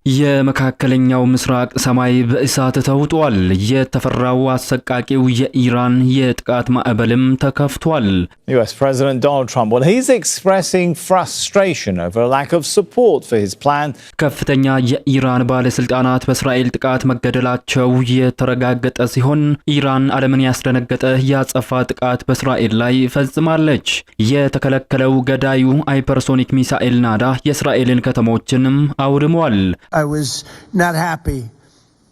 የመካከለኛው ምስራቅ ሰማይ በእሳት ተውጧል። የተፈራው አሰቃቂው የኢራን የጥቃት ማዕበልም ተከፍቷል። US President Donald Trump, well, he's expressing frustration over a lack of support for his plan. ከፍተኛ የኢራን ባለስልጣናት በእስራኤል ጥቃት መገደላቸው የተረጋገጠ ሲሆን ኢራን ዓለምን ያስደነገጠ ያጸፋ ጥቃት በእስራኤል ላይ ፈጽማለች። የተከለከለው ገዳዩ ሃይፐርሶኒክ ሚሳኤል ናዳ የእስራኤልን ከተሞችንም አውድሟል። I was not happy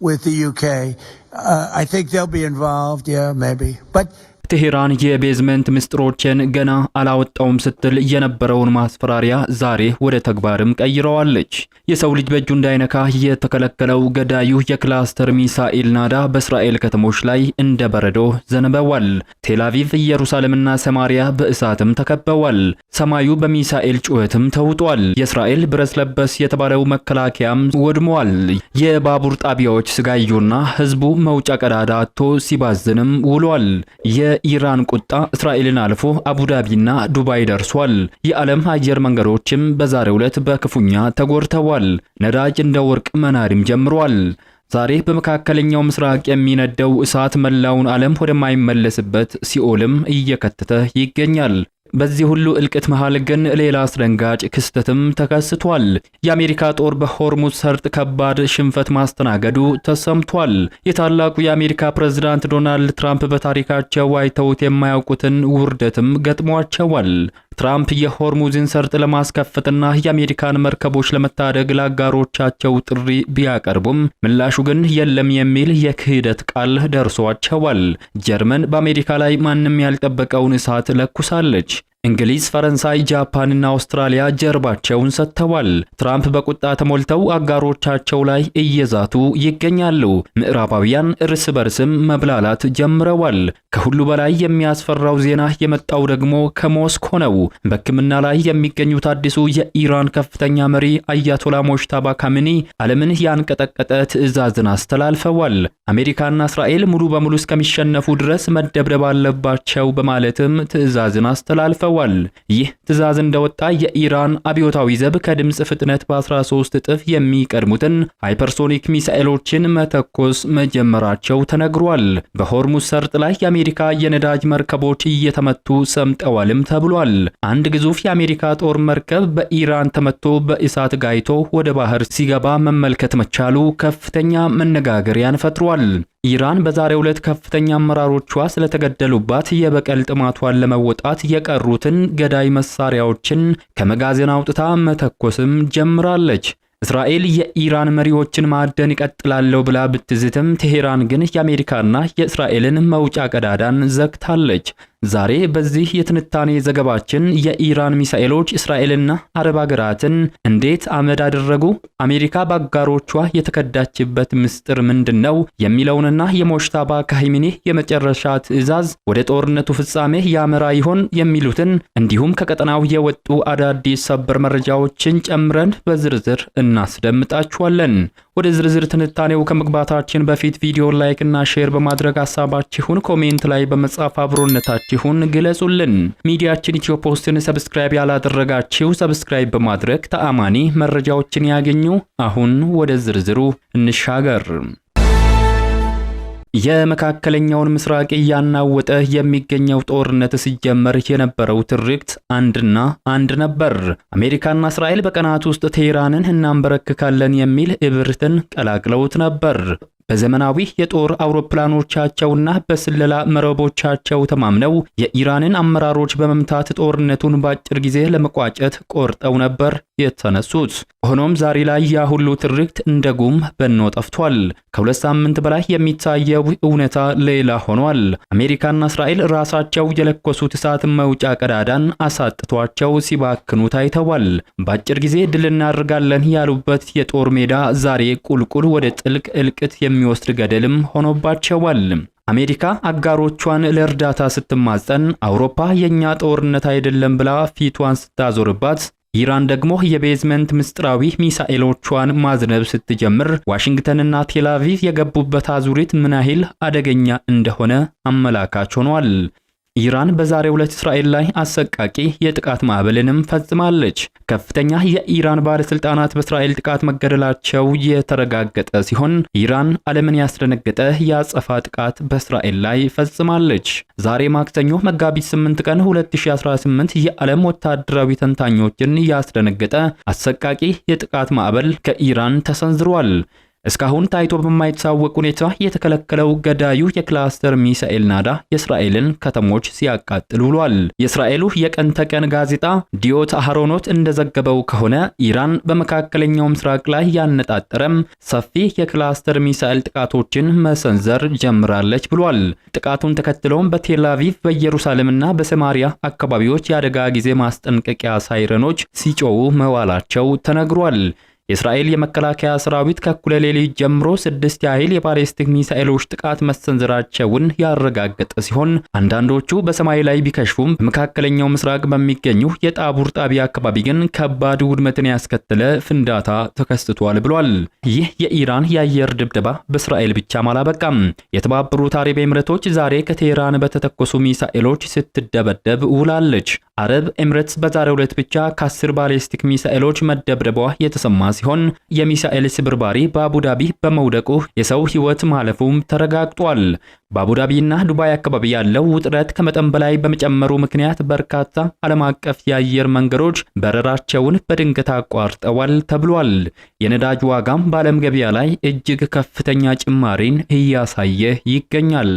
with the UK. I think they'll be involved, yeah, maybe. But ቴሄራን የቤዝመንት ምስጢሮችን ገና አላወጣውም ስትል የነበረውን ማስፈራሪያ ዛሬ ወደ ተግባርም ቀይረዋለች። የሰው ልጅ በእጁ እንዳይነካ የተከለከለው ገዳዩ የክላስተር ሚሳኤል ናዳ በእስራኤል ከተሞች ላይ እንደ በረዶ ዘንበዋል። ቴልአቪቭ፣ ኢየሩሳሌምና ሰማሪያ በእሳትም ተከበዋል። ሰማዩ በሚሳኤል ጩኸትም ተውጧል። የእስራኤል ብረት ለበስ የተባለው መከላከያም ወድሟል። የባቡር ጣቢያዎች ስጋዩና ህዝቡ መውጫ ቀዳዳ አጥቶ ሲባዝንም ውሏል። የኢራን ቁጣ እስራኤልን አልፎ አቡዳቢና ዱባይ ደርሷል። የዓለም አየር መንገዶችም በዛሬው ዕለት በክፉኛ ተጎድተዋል። ነዳጅ እንደ ወርቅ መናድም ጀምሯል። ዛሬ በመካከለኛው ምስራቅ የሚነደው እሳት መላውን ዓለም ወደማይመለስበት ሲኦልም እየከተተ ይገኛል። በዚህ ሁሉ እልቅት መሃል ግን ሌላ አስደንጋጭ ክስተትም ተከስቷል። የአሜሪካ ጦር በሆርሙዝ ሰርጥ ከባድ ሽንፈት ማስተናገዱ ተሰምቷል። የታላቁ የአሜሪካ ፕሬዝዳንት ዶናልድ ትራምፕ በታሪካቸው አይተውት የማያውቁትን ውርደትም ገጥሟቸዋል። ትራምፕ የሆርሙዝን ሰርጥ ለማስከፈትና የአሜሪካን መርከቦች ለመታደግ ለአጋሮቻቸው ጥሪ ቢያቀርቡም ምላሹ ግን የለም የሚል የክህደት ቃል ደርሷቸዋል። ጀርመን በአሜሪካ ላይ ማንም ያልጠበቀውን እሳት ለኩሳለች። እንግሊዝ፣ ፈረንሳይ፣ ጃፓንና አውስትራሊያ ጀርባቸውን ሰጥተዋል። ትራምፕ በቁጣ ተሞልተው አጋሮቻቸው ላይ እየዛቱ ይገኛሉ። ምዕራባውያን እርስ በርስም መብላላት ጀምረዋል። ከሁሉ በላይ የሚያስፈራው ዜና የመጣው ደግሞ ከሞስኮ ነው። በሕክምና ላይ የሚገኙት አዲሱ የኢራን ከፍተኛ መሪ አያቶላ ሞጅተባ ካሚኒ ዓለምን ያንቀጠቀጠ ትዕዛዝን አስተላልፈዋል። አሜሪካና እስራኤል ሙሉ በሙሉ እስከሚሸነፉ ድረስ መደብደብ አለባቸው በማለትም ትዕዛዝን አስተላልፈዋል። ይህ ትዕዛዝ እንደወጣ የኢራን አብዮታዊ ዘብ ከድምጽ ፍጥነት በ13 እጥፍ የሚቀድሙትን ሃይፐርሶኒክ ሚሳኤሎችን መተኮስ መጀመራቸው ተነግሯል። በሆርሙዝ ሰርጥ ላይ የአሜሪካ የነዳጅ መርከቦች እየተመቱ ሰምጠዋልም ተብሏል። አንድ ግዙፍ የአሜሪካ ጦር መርከብ በኢራን ተመቶ በእሳት ጋይቶ ወደ ባህር ሲገባ መመልከት መቻሉ ከፍተኛ መነጋገሪያን ፈጥሯል። ኢራን በዛሬው ዕለት ከፍተኛ አመራሮቿ ስለተገደሉባት የበቀል ጥማቷን ለመወጣት የቀሩትን ገዳይ መሳሪያዎችን ከመጋዘን አውጥታ መተኮስም ጀምራለች። እስራኤል የኢራን መሪዎችን ማደን ይቀጥላለሁ ብላ ብትዝትም ቴሄራን ግን የአሜሪካና የእስራኤልን መውጫ ቀዳዳን ዘግታለች። ዛሬ በዚህ የትንታኔ ዘገባችን የኢራን ሚሳኤሎች እስራኤልና አረብ ሀገራትን እንዴት አመድ አደረጉ፣ አሜሪካ በአጋሮቿ የተከዳችበት ምስጢር ምንድነው የሚለውንና የሞጅተባ ካሚኒ የመጨረሻ ትዕዛዝ ወደ ጦርነቱ ፍጻሜ ያመራ ይሆን የሚሉትን እንዲሁም ከቀጠናው የወጡ አዳዲስ ሰበር መረጃዎችን ጨምረን በዝርዝር እናስደምጣችኋለን። ወደ ዝርዝር ትንታኔው ከመግባታችን በፊት ቪዲዮ ላይክ እና ሼር በማድረግ ሐሳባችሁን ኮሜንት ላይ በመጻፍ አብሮነታችሁን ግለጹልን። ሚዲያችን ኢትዮ ፖስትን ሰብስክራይብ ያላደረጋችሁ ሰብስክራይብ በማድረግ ተአማኒ መረጃዎችን ያገኙ። አሁን ወደ ዝርዝሩ እንሻገር። የመካከለኛውን ምስራቅ ያናወጠ የሚገኘው ጦርነት ሲጀመር የነበረው ትርክት አንድ ነበር። አሜሪካና እስራኤል በቀናት ውስጥ ቴሄራንን እናንበረክካለን የሚል እብርትን ቀላቅለውት ነበር። በዘመናዊ የጦር አውሮፕላኖቻቸውና በስለላ መረቦቻቸው ተማምነው የኢራንን አመራሮች በመምታት ጦርነቱን በአጭር ጊዜ ለመቋጨት ቆርጠው ነበር የተነሱት። ሆኖም ዛሬ ላይ ያ ሁሉ ትርክት እንደ ጉም በኖ ጠፍቷል። ከሁለት ሳምንት በላይ የሚታየው እውነታ ሌላ ሆኗል። አሜሪካና እስራኤል ራሳቸው የለኮሱት እሳት መውጫ ቀዳዳን አሳጥቷቸው ሲባክኑ ታይተዋል። በአጭር ጊዜ ድል እናደርጋለን ያሉበት የጦር ሜዳ ዛሬ ቁልቁል ወደ ጥልቅ እልቅት የሚወስድ ገደልም ሆኖባቸዋል። አሜሪካ አጋሮቿን ለእርዳታ ስትማጸን፣ አውሮፓ የኛ ጦርነት አይደለም ብላ ፊቷን ስታዞርባት፣ ኢራን ደግሞ የቤዝመንት ምስጢራዊ ሚሳኤሎቿን ማዝነብ ስትጀምር ዋሽንግተንና ቴልአቪቭ የገቡበት አዙሪት ምን ያህል አደገኛ እንደሆነ አመላካች ሆኗል። ኢራን በዛሬው ዕለት እስራኤል ላይ አሰቃቂ የጥቃት ማዕበልንም ፈጽማለች። ከፍተኛ የኢራን ባለስልጣናት በእስራኤል ጥቃት መገደላቸው የተረጋገጠ ሲሆን ኢራን ዓለምን ያስደነገጠ የአጸፋ ጥቃት በእስራኤል ላይ ፈጽማለች። ዛሬ ማክሰኞ መጋቢት 8 ቀን 2018 የዓለም ወታደራዊ ተንታኞችን ያስደነገጠ አሰቃቂ የጥቃት ማዕበል ከኢራን ተሰንዝሯል። እስካሁን ታይቶ በማይታወቅ ሁኔታ የተከለከለው ገዳዩ የክላስተር ሚሳኤል ናዳ የእስራኤልን ከተሞች ሲያቃጥል ውሏል። የእስራኤሉ የቀን ተቀን ጋዜጣ ዲዮት አህሮኖት እንደዘገበው ከሆነ ኢራን በመካከለኛው ምስራቅ ላይ ያነጣጠረም ሰፊ የክላስተር ሚሳኤል ጥቃቶችን መሰንዘር ጀምራለች ብሏል። ጥቃቱን ተከትሎም በቴል አቪቭ፣ በኢየሩሳሌምና በሰማሪያ አካባቢዎች የአደጋ ጊዜ ማስጠንቀቂያ ሳይረኖች ሲጮሁ መዋላቸው ተነግሯል። የእስራኤል የመከላከያ ሰራዊት ከእኩለ ሌሊት ጀምሮ 6 ያህል የባሊስቲክ ሚሳኤሎች ጥቃት መሰንዘራቸውን ያረጋገጠ ሲሆን አንዳንዶቹ በሰማይ ላይ ቢከሽፉም በመካከለኛው ምስራቅ በሚገኙ የጣቡር ጣቢያ አካባቢ ግን ከባድ ውድመትን ያስከተለ ፍንዳታ ተከስቷል ብሏል። ይህ የኢራን የአየር ድብደባ በእስራኤል ብቻም አላበቃም። የተባበሩት አረብ ኤምሬቶች ዛሬ ከቴህራን በተተኮሱ ሚሳኤሎች ስትደበደብ ውላለች። አረብ ኤምሬትስ በዛሬው ዕለት ብቻ ከ10 ባሊስቲክ ሚሳኤሎች መደብደቧ የተሰማ ሲሆን የሚሳኤል ስብርባሪ በአቡዳቢ በመውደቁ የሰው ሕይወት ማለፉም ተረጋግጧል። በአቡዳቢና ዱባይ አካባቢ ያለው ውጥረት ከመጠን በላይ በመጨመሩ ምክንያት በርካታ ዓለም አቀፍ የአየር መንገዶች በረራቸውን በድንገት አቋርጠዋል ተብሏል። የነዳጅ ዋጋም በዓለም ገበያ ላይ እጅግ ከፍተኛ ጭማሪን እያሳየ ይገኛል።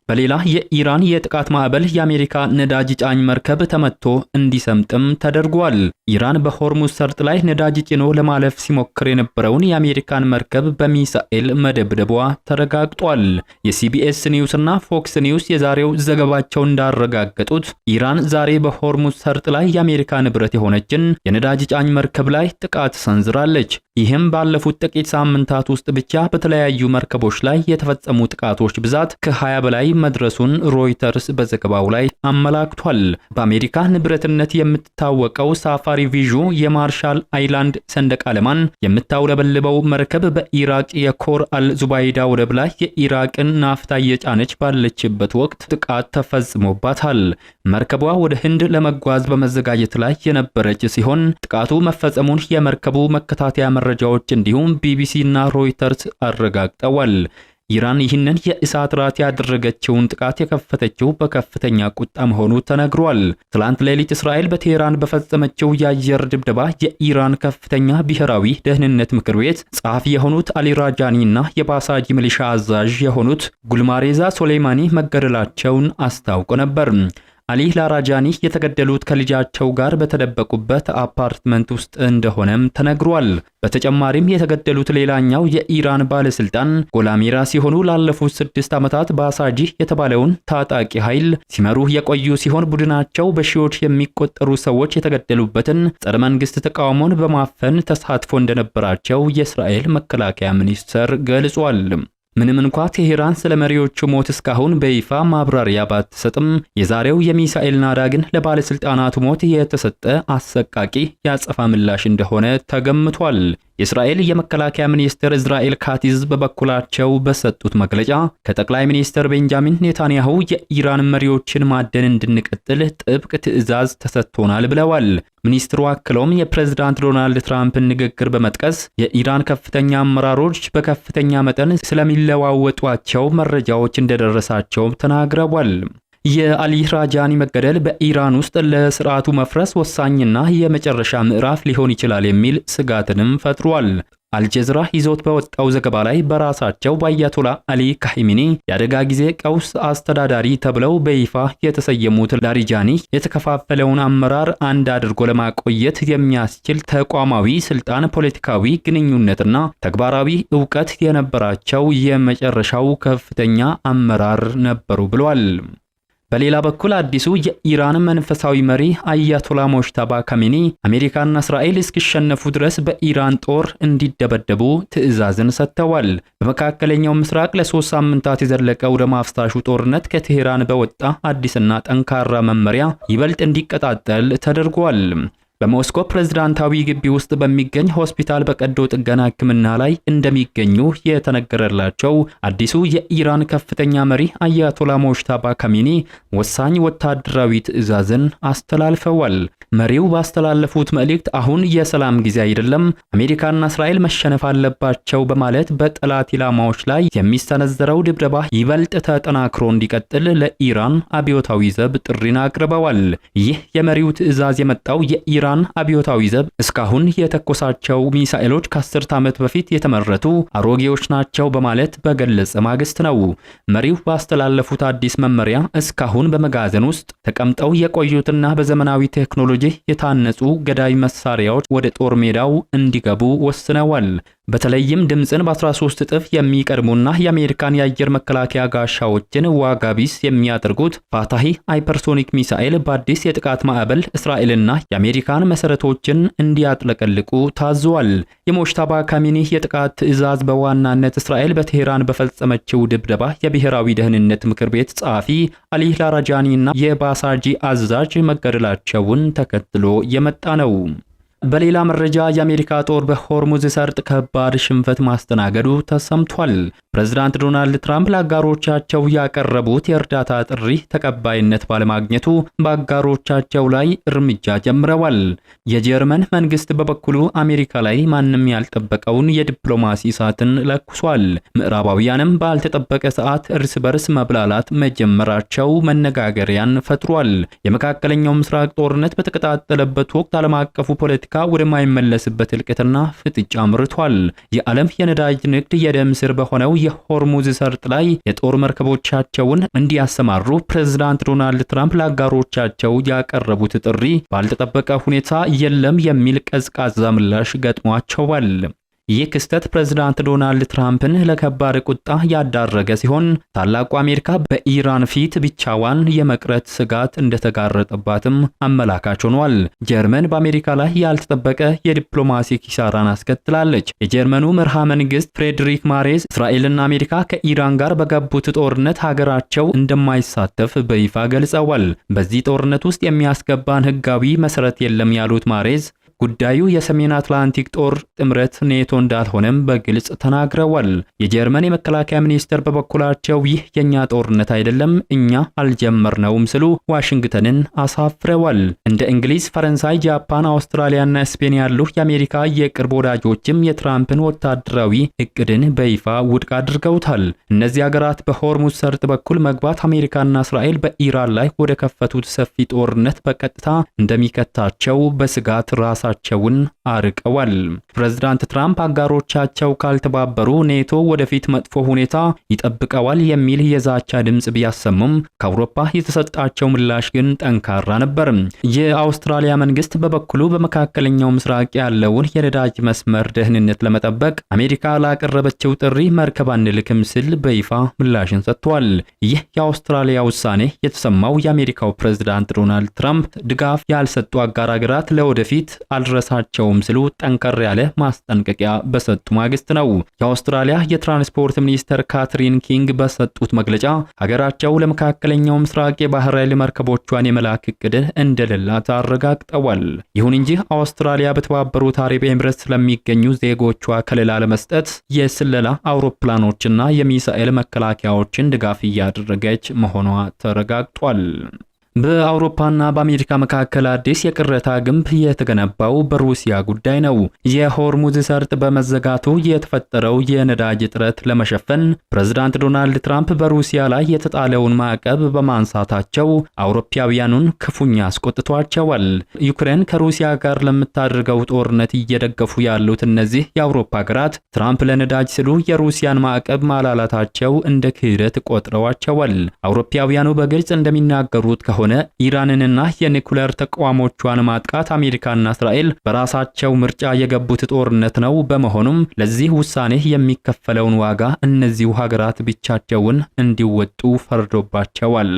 በሌላ የኢራን የጥቃት ማዕበል የአሜሪካ ነዳጅ ጫኝ መርከብ ተመቶ እንዲሰምጥም ተደርጓል። ኢራን በሆርሙዝ ሰርጥ ላይ ነዳጅ ጭኖ ለማለፍ ሲሞክር የነበረውን የአሜሪካን መርከብ በሚሳኤል መደብደቧ ተረጋግጧል። የሲቢኤስ ኒውስ እና ፎክስ ኒውስ የዛሬው ዘገባቸው እንዳረጋገጡት ኢራን ዛሬ በሆርሙዝ ሰርጥ ላይ የአሜሪካ ንብረት የሆነችን የነዳጅ ጫኝ መርከብ ላይ ጥቃት ሰንዝራለች። ይህም ባለፉት ጥቂት ሳምንታት ውስጥ ብቻ በተለያዩ መርከቦች ላይ የተፈጸሙ ጥቃቶች ብዛት ከ20 በላይ መድረሱን ሮይተርስ በዘገባው ላይ አመላክቷል። በአሜሪካ ንብረትነት የምትታወቀው ሳፋሪ ቪዡ የማርሻል አይላንድ ሰንደቅ ዓላማን የምታውለበልበው መርከብ በኢራቅ የኮር አል ዙባይዳ ወደብ ላይ የኢራቅን ናፍታ እየጫነች ባለችበት ወቅት ጥቃት ተፈጽሞባታል። መርከቧ ወደ ህንድ ለመጓዝ በመዘጋጀት ላይ የነበረች ሲሆን ጥቃቱ መፈጸሙን የመርከቡ መከታተያ መረጃዎች እንዲሁም ቢቢሲ እና ሮይተርስ አረጋግጠዋል። ኢራን ይህንን የእሳት ራት ያደረገችውን ጥቃት የከፈተችው በከፍተኛ ቁጣ መሆኑ ተነግሯል። ትላንት ሌሊት እስራኤል በቴህራን በፈጸመችው የአየር ድብደባ የኢራን ከፍተኛ ብሔራዊ ደህንነት ምክር ቤት ጸሐፊ የሆኑት አሊ ራጃኒ እና የባሳጂ ሚሊሻ አዛዥ የሆኑት ጉልማሬዛ ሶሌይማኒ መገደላቸውን አስታውቆ ነበር። አሊ ላራጃኒ የተገደሉት ከልጃቸው ጋር በተደበቁበት አፓርትመንት ውስጥ እንደሆነም ተነግሯል። በተጨማሪም የተገደሉት ሌላኛው የኢራን ባለስልጣን ጎላሚራ ሲሆኑ ላለፉት 6 ዓመታት ባሳጂ የተባለውን ታጣቂ ኃይል ሲመሩ የቆዩ ሲሆን ቡድናቸው በሺዎች የሚቆጠሩ ሰዎች የተገደሉበትን ጸረ መንግስት ተቃውሞን በማፈን ተሳትፎ እንደነበራቸው የእስራኤል መከላከያ ሚኒስቴር ገልጿል። ምንም እንኳ ቴህራን ስለ መሪዎቹ ሞት እስካሁን በይፋ ማብራሪያ ባትሰጥም የዛሬው የሚሳኤል ናዳ ግን ለባለስልጣናቱ ሞት የተሰጠ አሰቃቂ ያጸፋ ምላሽ እንደሆነ ተገምቷል። የእስራኤል የመከላከያ ሚኒስትር እስራኤል ካቲዝ በበኩላቸው በሰጡት መግለጫ ከጠቅላይ ሚኒስትር ቤንጃሚን ኔታንያሁ የኢራን መሪዎችን ማደን እንድንቀጥል ጥብቅ ትዕዛዝ ተሰጥቶናል ብለዋል። ሚኒስትሩ አክለውም የፕሬዝዳንት ዶናልድ ትራምፕን ንግግር በመጥቀስ የኢራን ከፍተኛ አመራሮች በከፍተኛ መጠን ስለሚለዋወጧቸው መረጃዎች እንደደረሳቸው ተናግረዋል። የአሊ ራጃኒ መገደል በኢራን ውስጥ ለስርዓቱ መፍረስ ወሳኝና የመጨረሻ ምዕራፍ ሊሆን ይችላል የሚል ስጋትንም ፈጥሯል። አልጀዝራ ይዞት በወጣው ዘገባ ላይ በራሳቸው በአያቶላ አሊ ካሂሚኒ የአደጋ ጊዜ ቀውስ አስተዳዳሪ ተብለው በይፋ የተሰየሙት ላሪጃኒ የተከፋፈለውን አመራር አንድ አድርጎ ለማቆየት የሚያስችል ተቋማዊ ስልጣን፣ ፖለቲካዊ ግንኙነትና ተግባራዊ ዕውቀት የነበራቸው የመጨረሻው ከፍተኛ አመራር ነበሩ ብሏል። በሌላ በኩል አዲሱ የኢራን መንፈሳዊ መሪ አያቶላ ሞጅተባ ካሜኒ አሜሪካና እስራኤል እስኪሸነፉ ድረስ በኢራን ጦር እንዲደበደቡ ትዕዛዝን ሰጥተዋል። በመካከለኛው ምስራቅ ለ3 ሳምንታት የዘለቀው ደም አፍሳሹ ጦርነት ከቴህራን በወጣ አዲስና ጠንካራ መመሪያ ይበልጥ እንዲቀጣጠል ተደርጓል። በሞስኮ ፕሬዝዳንታዊ ግቢ ውስጥ በሚገኝ ሆስፒታል በቀዶ ጥገና ሕክምና ላይ እንደሚገኙ የተነገረላቸው አዲሱ የኢራን ከፍተኛ መሪ አያቶላ ሞጅተባ ካሚኒ ወሳኝ ወታደራዊ ትዕዛዝን አስተላልፈዋል። መሪው ባስተላለፉት መልእክት አሁን የሰላም ጊዜ አይደለም፣ አሜሪካና እስራኤል መሸነፍ አለባቸው በማለት በጠላት ኢላማዎች ላይ የሚሰነዘረው ድብደባ ይበልጥ ተጠናክሮ እንዲቀጥል ለኢራን አብዮታዊ ዘብ ጥሪን አቅርበዋል። ይህ የመሪው ትዕዛዝ የመጣው የኢራን አብዮታዊ ዘብ እስካሁን የተኮሳቸው ሚሳኤሎች ከ10 ዓመት በፊት የተመረቱ አሮጌዎች ናቸው በማለት በገለጸ ማግስት ነው። መሪው ባስተላለፉት አዲስ መመሪያ እስካሁን በመጋዘን ውስጥ ተቀምጠው የቆዩትና በዘመናዊ ቴክኖሎጂ የታነጹ ገዳይ መሳሪያዎች ወደ ጦር ሜዳው እንዲገቡ ወስነዋል። በተለይም ድምጽን በ13 እጥፍ የሚቀድሙና የአሜሪካን የአየር መከላከያ ጋሻዎችን ዋጋ ቢስ የሚያደርጉት ፋታሂ ሃይፐርሶኒክ ሚሳኤል በአዲስ የጥቃት ማዕበል እስራኤልና የአሜሪካን መሰረቶችን እንዲያጥለቀልቁ ታዟል። የሞጅተባ ካሚኒ የጥቃት ትዕዛዝ በዋናነት እስራኤል በቴህራን በፈጸመችው ድብደባ የብሔራዊ ደህንነት ምክር ቤት ጸሐፊ አሊ ላራጃኒና የባሳጂ አዛዥ መገደላቸውን ተከትሎ የመጣ ነው። በሌላ መረጃ የአሜሪካ ጦር በሆርሙዝ ሰርጥ ከባድ ሽንፈት ማስተናገዱ ተሰምቷል። ፕሬዝዳንት ዶናልድ ትራምፕ ለአጋሮቻቸው ያቀረቡት የእርዳታ ጥሪ ተቀባይነት ባለማግኘቱ በአጋሮቻቸው ላይ እርምጃ ጀምረዋል። የጀርመን መንግስት በበኩሉ አሜሪካ ላይ ማንም ያልጠበቀውን የዲፕሎማሲ እሳትን ለኩሷል። ምዕራባውያንም ባልተጠበቀ ሰዓት እርስ በርስ መብላላት መጀመራቸው መነጋገሪያን ፈጥሯል። የመካከለኛው ምስራቅ ጦርነት በተቀጣጠለበት ወቅት ዓለም አቀፉ ፖለቲካ ወደማይመለስበት እልቂትና ፍጥጫ አምርቷል። የዓለም የነዳጅ ንግድ የደም ስር በሆነው የሆርሙዝ ሰርጥ ላይ የጦር መርከቦቻቸውን እንዲያሰማሩ ፕሬዝዳንት ዶናልድ ትራምፕ ለአጋሮቻቸው ያቀረቡት ጥሪ ባልተጠበቀ ሁኔታ የለም የሚል ቀዝቃዛ ምላሽ ገጥሟቸዋል። ይህ ክስተት ፕሬዝዳንት ዶናልድ ትራምፕን ለከባድ ቁጣ ያዳረገ ሲሆን ታላቁ አሜሪካ በኢራን ፊት ብቻዋን የመቅረት ስጋት እንደተጋረጠባትም አመላካች ሆኗል። ጀርመን በአሜሪካ ላይ ያልተጠበቀ የዲፕሎማሲ ኪሳራን አስከትላለች። የጀርመኑ መርሃ መንግስት ፍሬድሪክ ማሬዝ እስራኤልና አሜሪካ ከኢራን ጋር በገቡት ጦርነት ሀገራቸው እንደማይሳተፍ በይፋ ገልጸዋል። በዚህ ጦርነት ውስጥ የሚያስገባን ህጋዊ መሰረት የለም ያሉት ማሬዝ ጉዳዩ የሰሜን አትላንቲክ ጦር ጥምረት ኔቶ እንዳልሆነም በግልጽ ተናግረዋል። የጀርመን የመከላከያ ሚኒስትር በበኩላቸው ይህ የኛ ጦርነት አይደለም፣ እኛ አልጀመርነውም ሲሉ ዋሽንግተንን አሳፍረዋል። እንደ እንግሊዝ፣ ፈረንሳይ፣ ጃፓን፣ አውስትራሊያና ስፔን ያሉ የአሜሪካ የቅርብ ወዳጆችም የትራምፕን ወታደራዊ እቅድን በይፋ ውድቅ አድርገውታል። እነዚህ ሀገራት በሆርሙዝ ሰርጥ በኩል መግባት አሜሪካና እስራኤል በኢራን ላይ ወደ ከፈቱት ሰፊ ጦርነት በቀጥታ እንደሚከታቸው በስጋት ራሳቸውን አርቀዋል። ፕሬዝዳንት ትራምፕ አጋሮቻቸው ካልተባበሩ ኔቶ ወደፊት መጥፎ ሁኔታ ይጠብቀዋል የሚል የዛቻ ድምጽ ቢያሰሙም ከአውሮፓ የተሰጣቸው ምላሽ ግን ጠንካራ ነበር። የአውስትራሊያ መንግስት በበኩሉ በመካከለኛው ምስራቅ ያለውን የነዳጅ መስመር ደህንነት ለመጠበቅ አሜሪካ ላቀረበችው ጥሪ መርከብ አንልክም ሲል በይፋ ምላሽን ሰጥቷል። ይህ የአውስትራሊያ ውሳኔ የተሰማው የአሜሪካው ፕሬዝዳንት ዶናልድ ትራምፕ ድጋፍ ያልሰጡ አጋር ሀገራት ለወደፊት አልረሳቸውም ሲሉ ጠንከር ያለ ማስጠንቀቂያ በሰጡ ማግስት ነው። የአውስትራሊያ የትራንስፖርት ሚኒስተር ካትሪን ኪንግ በሰጡት መግለጫ ሀገራቸው ለመካከለኛው ምስራቅ የባህር ኃይል መርከቦቿን የመላክ እቅድ እንደሌላት አረጋግጠዋል። ይሁን እንጂ አውስትራሊያ በተባበሩት አረብ ኤምሬትስ ስለሚገኙ ዜጎቿ ከለላ ለመስጠት የስለላ አውሮፕላኖችና የሚሳኤል መከላከያዎችን ድጋፍ እያደረገች መሆኗ ተረጋግጧል። በአውሮፓና በአሜሪካ መካከል አዲስ የቅረታ ግንብ የተገነባው በሩሲያ ጉዳይ ነው። የሆርሙዝ ሰርጥ በመዘጋቱ የተፈጠረው የነዳጅ እጥረት ለመሸፈን ፕሬዝዳንት ዶናልድ ትራምፕ በሩሲያ ላይ የተጣለውን ማዕቀብ በማንሳታቸው አውሮፓውያኑን ክፉኛ አስቆጥቷቸዋል። ዩክሬን ከሩሲያ ጋር ለምታደርገው ጦርነት እየደገፉ ያሉት እነዚህ የአውሮፓ ሀገራት ትራምፕ ለነዳጅ ሲሉ የሩሲያን ማዕቀብ ማላላታቸው እንደ ክህደት ቆጥረዋቸዋል። አውሮፓውያኑ በግልጽ እንደሚናገሩት ከሆነ ኢራንንና የኒኩሌር ተቋሞቿን ማጥቃት አሜሪካና እስራኤል በራሳቸው ምርጫ የገቡት ጦርነት ነው። በመሆኑም ለዚህ ውሳኔ የሚከፈለውን ዋጋ እነዚሁ ሀገራት ብቻቸውን እንዲወጡ ፈርዶባቸዋል።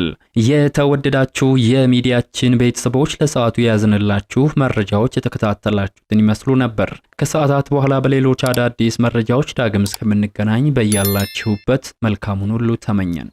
የተወደዳችሁ የሚዲያችን ቤተሰቦች ለሰዓቱ የያዝንላችሁ መረጃዎች የተከታተላችሁትን ይመስሉ ነበር። ከሰዓታት በኋላ በሌሎች አዳዲስ መረጃዎች ዳግም እስከምንገናኝ በያላችሁበት መልካሙን ሁሉ ተመኘን።